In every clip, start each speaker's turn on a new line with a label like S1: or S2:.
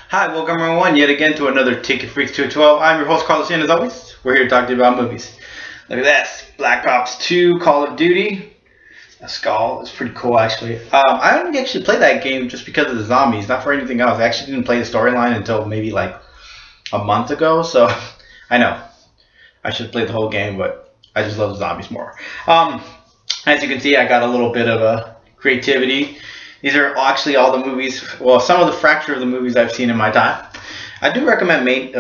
S1: Hi, welcome everyone yet again to another Ticket Freaks 212. I'm your host Carlos, and as always, we're here to talk to you about movies. Look at this, Black Ops 2, Call of Duty. A skull is pretty cool actually. I didn't actually play that game just because of the zombies, not for anything else. I actually didn't play the storyline until maybe like a month ago, so I know I should play the whole game, but I just love the zombies more. As you can see, I got a little bit of a creativity. These are actually all the movies, well, some of the fracture of the movies I've seen in my time. I do recommend Maniac.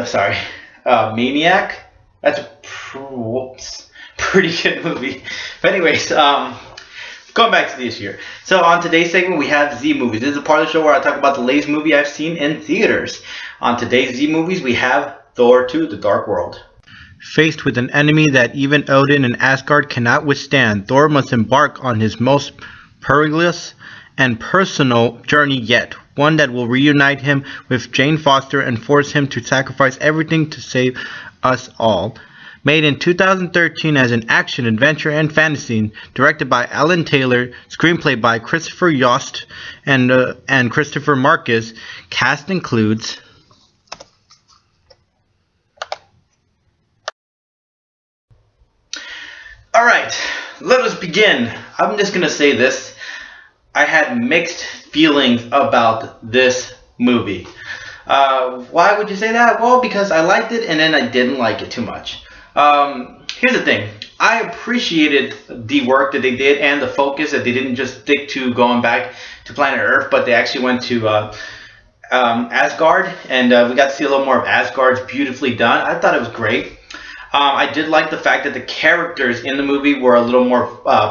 S1: That's a pretty good movie. But anyways, going back to the issue here. So on today's segment, we have Z movies. This is a part of the show where I talk about the latest movie I've seen in theaters. On today's Z movies, we have Thor 2, The Dark World. Faced with an enemy that even Odin and Asgard cannot withstand, Thor must embark on his most perilous and personal journey yet, one that will reunite him with Jane Foster and force him to sacrifice everything to save us all. Made in 2013 as an action, adventure, and fantasy, directed by Alan Taylor, screenplay by Christopher Yost and Christopher Marcus, cast includes Alright, let us begin. I'm just going to say this. I had mixed feelings about this movie. Why would you say that? Well, because I liked it and then I didn't like it too much. Here's the thing. I appreciated the work that they did and the focus that they didn't just stick to going back to planet Earth, but they actually went to Asgard, and we got to see a little more of Asgard's beautifully done. I thought it was great. I did like the fact that the characters in the movie were a little more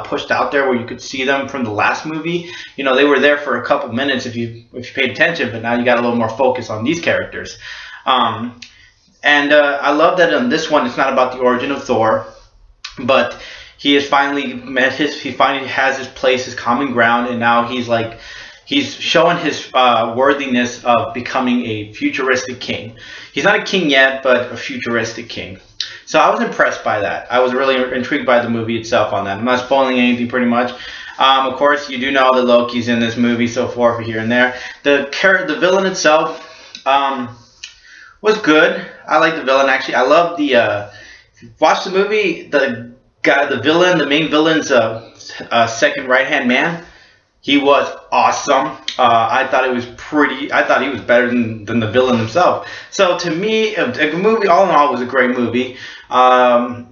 S1: pushed out there, where you could see them from the last movie. You know, they were there for a couple minutes if you paid attention, but now you got a little more focus on these characters. I love that in this one, it's not about the origin of Thor, but he has finally he finally has his place, his common ground, and now he's showing his worthiness of becoming a futuristic king. He's not a king yet, but a futuristic king. So I was impressed by that. I was really intrigued by the movie itself on that. I'm not spoiling anything pretty much. Of course, you do know that Loki's in this movie, so far for here and there. The villain itself was good. I like the villain actually. I love the watch the movie. The main villain's second right-hand man. He was awesome. I thought he was better than the villain himself. So to me, a movie all in all was a great movie. But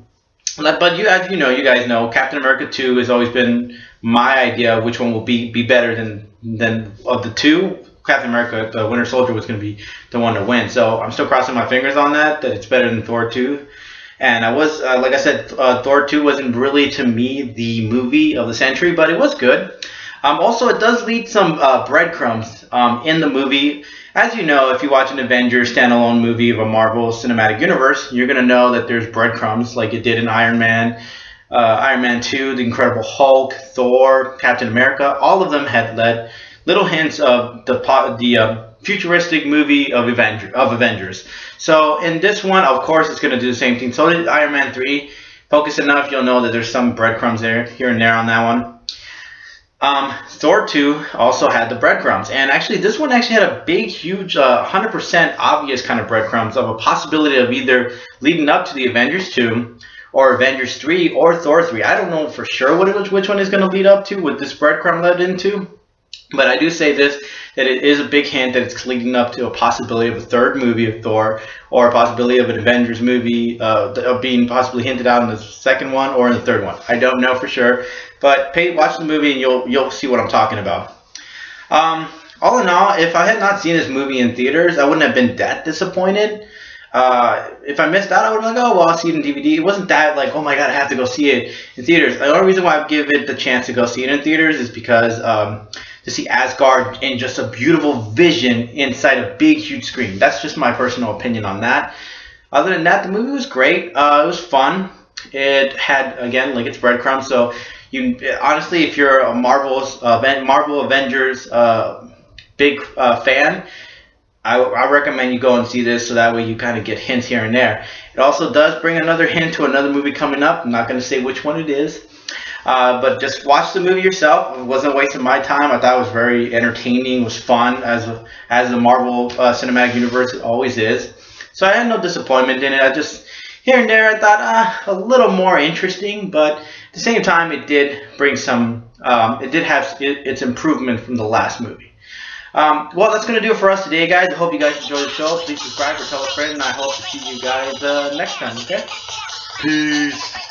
S1: as you guys know, Captain America 2 has always been my idea of which one will be better than of the two. Captain America, the Winter Soldier, was going to be the one to win. So I'm still crossing my fingers on that it's better than Thor 2. And I was, like I said, Thor 2 wasn't really, to me, the movie of the century, but it was good. Also, it does lead some breadcrumbs in the movie. As you know, if you watch an Avengers standalone movie of a Marvel Cinematic Universe, you're going to know that there's breadcrumbs like it did in Iron Man 2, The Incredible Hulk, Thor, Captain America. All of them had led little hints of the futuristic movie of Avengers. So in this one, of course, it's going to do the same thing. So did Iron Man 3. Focus enough, you'll know that there's some breadcrumbs there, here and there on that one. Thor 2 also had the breadcrumbs, and actually this one actually had a big, huge, 100% obvious kind of breadcrumbs of a possibility of either leading up to the Avengers 2 or Avengers 3 or Thor 3. I don't know for sure which one is going to lead up to, what this breadcrumb led into, but I do say this, that it is a big hint that it's leading up to a possibility of a third movie of Thor, or a possibility of an Avengers movie being possibly hinted out in the second one or in the third one. I don't know for sure, but watch the movie and you'll see what I'm talking about. All in all, if I had not seen this movie in theaters, I wouldn't have been that disappointed. If I missed out, I would have been like, oh, well, I'll see it in DVD. It wasn't that like, oh my god, I have to go see it in theaters. The only reason why I give it the chance to go see it in theaters is because to see Asgard in just a beautiful vision inside a big, huge screen. That's just my personal opinion on that. Other than that, the movie was great. It was fun. It had, again, like its breadcrumbs. So you honestly, if you're a Marvel Avengers big fan, I recommend you go and see this, so that way you kind of get hints here and there. It also does bring another hint to another movie coming up. I'm not going to say which one it is. But just watch the movie yourself. It wasn't a waste of my time. I thought it was very entertaining. It was fun as the Marvel Cinematic Universe always is. So I had no disappointment in it. I just here and there I thought a little more interesting, but at the same time it did bring some. It did have its improvement from the last movie. Well, that's going to do it for us today, guys. I hope you guys enjoyed the show. Please subscribe or tell a friend, and I hope to see you guys next time, okay? Peace.